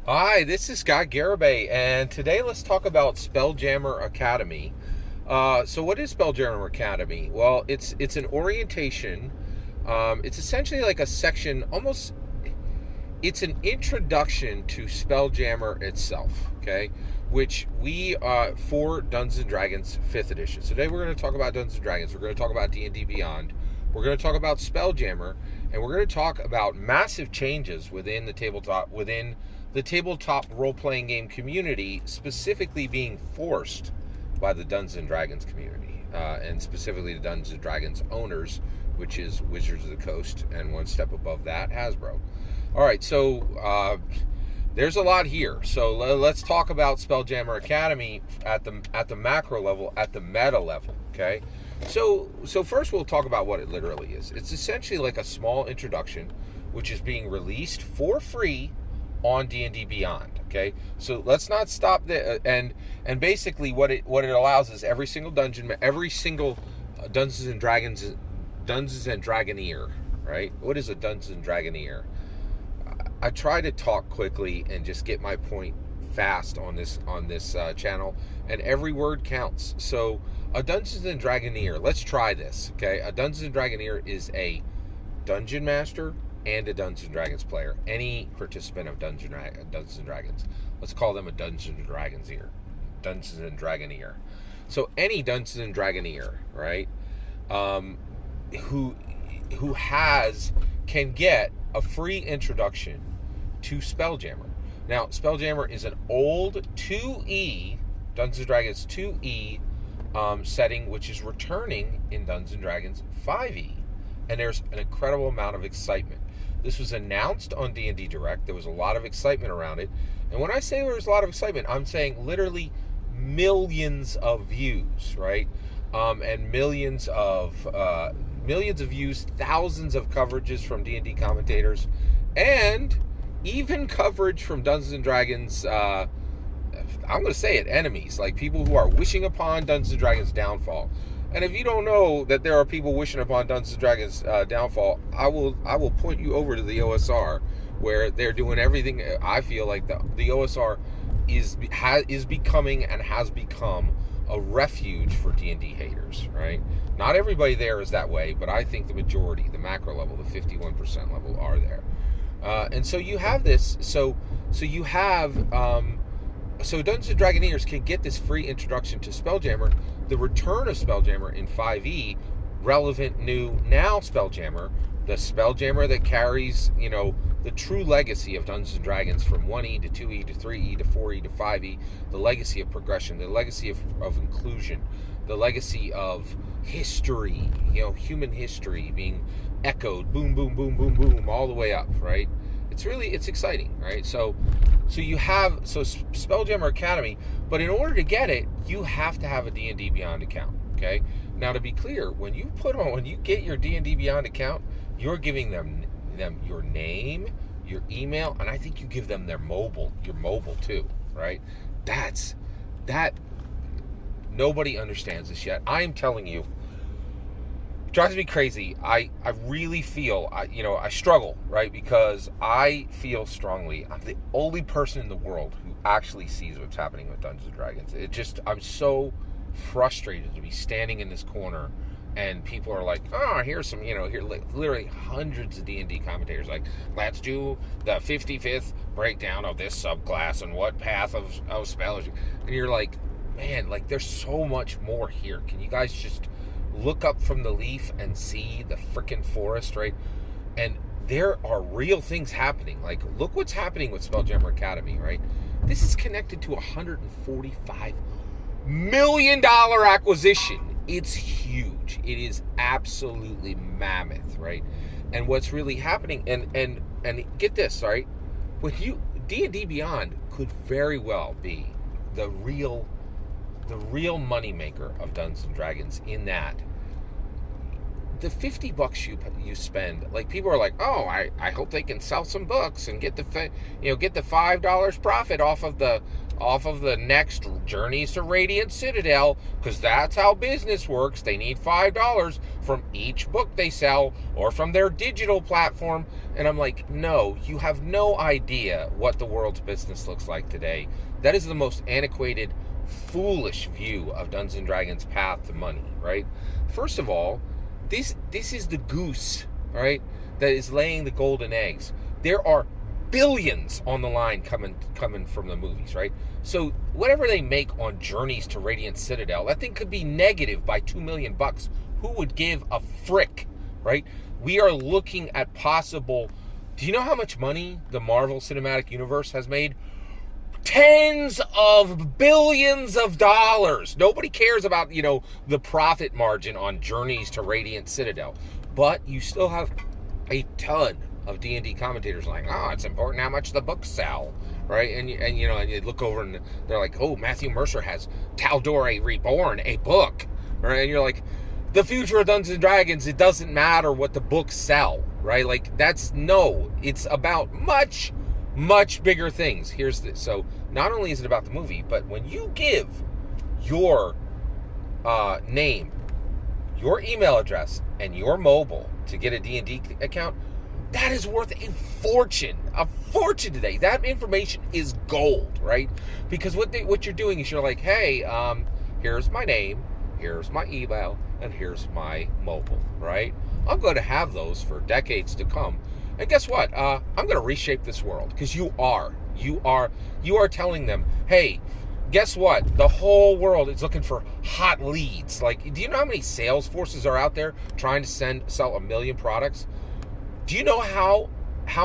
Hi, this is Garibay, and today let's talk about Spelljammer Academy. So, what is Spelljammer Academy? Well, it's an orientation. It's essentially like a section, almost. It's an introduction to Spelljammer itself. Okay, which we for Dungeons and Dragons Fifth Edition. So today we're going to talk about Dungeons and Dragons. We're going to talk about D&D Beyond. We're going to talk about Spelljammer, and we're going to talk about massive changes within the tabletop role-playing game community, specifically being forced by the Dungeons and Dragons community, and specifically the Dungeons and Dragons owners, which is Wizards of the Coast, and one step above that, Hasbro. All right, so there's a lot here. So let's talk about Spelljammer Academy at the macro level, at the meta level. Okay, so first we'll talk about what it literally is. It's essentially like a small introduction, which is being released for free on D&D Beyond. Okay, so let's not stop there. And basically what it allows is every single Dungeons and Dragoneer. Right? What is a Dungeons and Dragoneer? I try to talk quickly and just get my point fast on this channel, and every word counts. So a Dungeons and Dragoneer. Let's try this. Okay, a Dungeons and Dragoneer is a dungeon master and a Dungeons and Dragons player. Any participant of Dungeons and Dragons. Let's call them a Dungeons and Dragoneer. Dungeons and Dragoneer. So any Dungeons and Dragoneer, right? Who can get a free introduction to Spelljammer. Now, Spelljammer is an old 2E Dungeons and Dragons 2E setting, which is returning in Dungeons and Dragons 5E, and there's an incredible amount of excitement. This was announced on D&D Direct. There was a lot of excitement around it. And when I say there was a lot of excitement, I'm saying literally millions of views, right? And millions of views, thousands of coverages from D&D commentators, and even coverage from Dungeons and Dragons. I'm going to say it, enemies, like people who are wishing upon Dungeons and Dragons downfall. And if you don't know that there are people wishing upon Dungeons and Dragons downfall, I will point you over to the OSR, where they're doing everything. I feel like the OSR is becoming and has become a refuge for D&D haters, right? Not everybody there is that way, but I think the majority, the macro level, the 51% level, are there. And so you have this. So Dungeons and Dragoneers can get this free introduction to Spelljammer, the return of Spelljammer in 5e, relevant new now Spelljammer, the Spelljammer that carries, the true legacy of Dungeons and Dragons from 1e to 2e to 3e to 4e to 5e, the legacy of progression, the legacy of inclusion, the legacy of history, human history being echoed, boom, boom, boom, boom, boom, all the way up, right? It's exciting, right? So Spelljammer Academy, but in order to get it, you have to have a D&D Beyond account, okay? Now, to be clear, when you get your D&D Beyond account, you're giving them your name, your email, and I think you give them your mobile too, right? That nobody understands this yet. I am telling you, drives me crazy. I really feel, I struggle, right? Because I feel strongly I'm the only person in the world who actually sees what's happening with Dungeons and Dragons. I'm so frustrated to be standing in this corner and people are like, oh, here's some, literally hundreds of D&D commentators like, let's do the 55th breakdown of this subclass and what path of spell is. And you're like, man, like there's so much more here. Can you guys just look up from the leaf and see the freaking forest, right? And there are real things happening. Like, look what's happening with Spelljammer Academy, right? This is connected to a $145 million acquisition. It's huge. It is absolutely mammoth, right? And what's really happening, and get this, right? D&D Beyond could very well be the real moneymaker of Dungeons and Dragons, in that the $50 you spend, like, people are like, oh, I hope they can sell some books and get the $5 profit off of the next Journeys to Radiant Citadel, because that's how business works. They need $5 from each book they sell or from their digital platform. And I'm like, no, you have no idea what the world's business looks like today. That is the most antiquated, foolish view of Dungeons & Dragons' path to money, right? First of all, this is the goose, right, that is laying the golden eggs. There are billions on the line coming from the movies, right? So whatever they make on Journeys to Radiant Citadel, that thing could be negative by $2 million. Who would give a frick, right? We are looking at possible. Do you know how much money the Marvel Cinematic Universe has made? Tens of billions of dollars. Nobody cares about, the profit margin on Journeys to Radiant Citadel. But you still have a ton of D&D commentators like, oh, it's important how much the books sell, right? And you look over and they're like, oh, Matthew Mercer has Tal'Dorei Reborn, a book, right? And you're like, the future of Dungeons & Dragons, it doesn't matter what the books sell, right? Like, it's about much, much bigger things. So not only is it about the movie, but when you give your name, your email address, and your mobile to get a D&D account, that is worth a fortune today. That information is gold, right? Because what you're doing is you're like, hey, here's my name, here's my email, and here's my mobile, right? I'm going to have those for decades to come. And guess what? I'm going to reshape this world, because you are telling them, hey, guess what? The whole world is looking for hot leads. Like, do you know how many sales forces are out there trying to sell 1 million products? Do you know how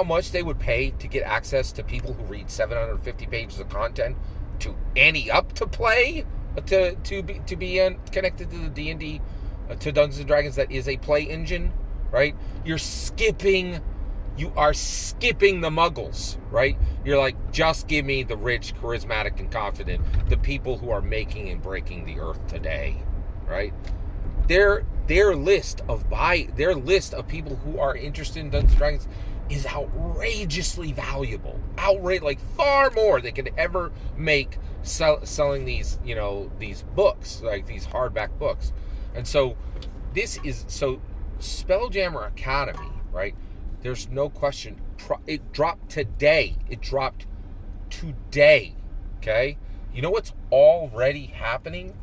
much they would pay to get access to people who read 750 pages of content to ante up to play, to be connected to the D&D, to Dungeons and Dragons that is a play engine, right? You are skipping the muggles, right? You're like, just give me the rich, charismatic, and confident, the people who are making and breaking the earth today, right? Their list of people who are interested in Dungeons and Dragons is outrageously valuable. Like far more they could ever make selling these, these books, like these hardback books. And so Spelljammer Academy, right? There's no question. It dropped today. Okay? You know what's already happening?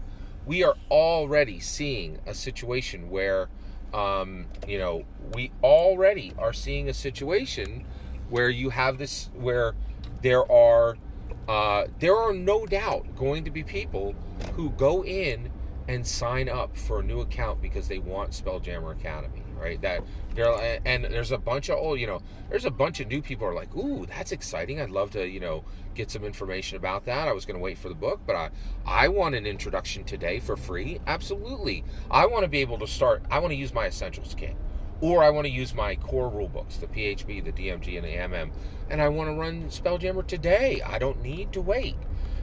We are already seeing a situation where, we already are seeing a situation where you have this, where there are no doubt going to be people who go in and sign up for a new account because they want Spelljammer Academy, right? And there's a bunch of new people who are like, ooh, that's exciting. I'd love to, get some information about that. I was going to wait for the book, but I want an introduction today for free. Absolutely. I want to be able to start. I want to use my Essentials kit, or I want to use my core rule books, the PHB, the DMG, and the MM, and I want to run Spelljammer today. I don't need to wait.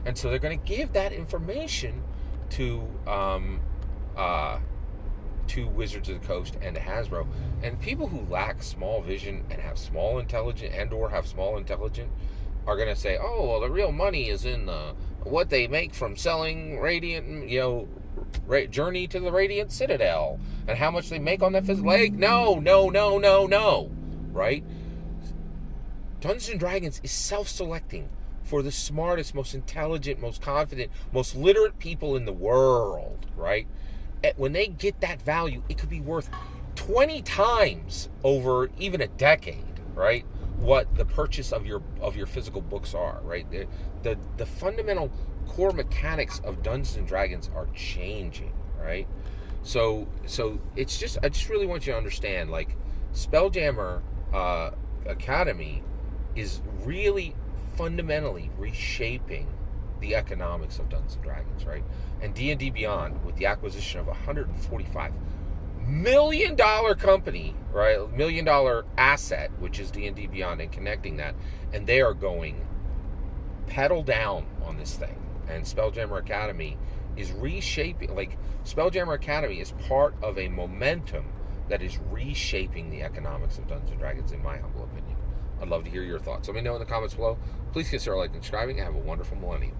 And so they're going to give that information to Wizards of the Coast and to Hasbro. And people who lack small vision and have small intelligence are going to say, oh, well, the real money is in what they make from selling Radiant, Journey to the Radiant Citadel, and how much they make on that physical leg. No, right? Dungeons & Dragons is self-selecting for the smartest, most intelligent, most confident, most literate people in the world, right? When they get that value, it could be worth 20 times over even a decade, right? What the purchase of your physical books are, right? The fundamental core mechanics of Dungeons and Dragons are changing, right? So it's just, I just really want you to understand, like, Spelljammer Academy is really fundamentally reshaping the economics of Dungeons and Dragons, right? And D&D Beyond, with the acquisition of $145 million company, right? $1 million asset, which is D&D Beyond, and connecting that, and they are going pedal down on this thing. And Spelljammer Academy is reshaping. Like, Spelljammer Academy is part of a momentum that is reshaping the economics of Dungeons and Dragons, in my humble opinion. I'd love to hear your thoughts. Let me know in the comments below. Please consider liking and subscribing, and have a wonderful millennium.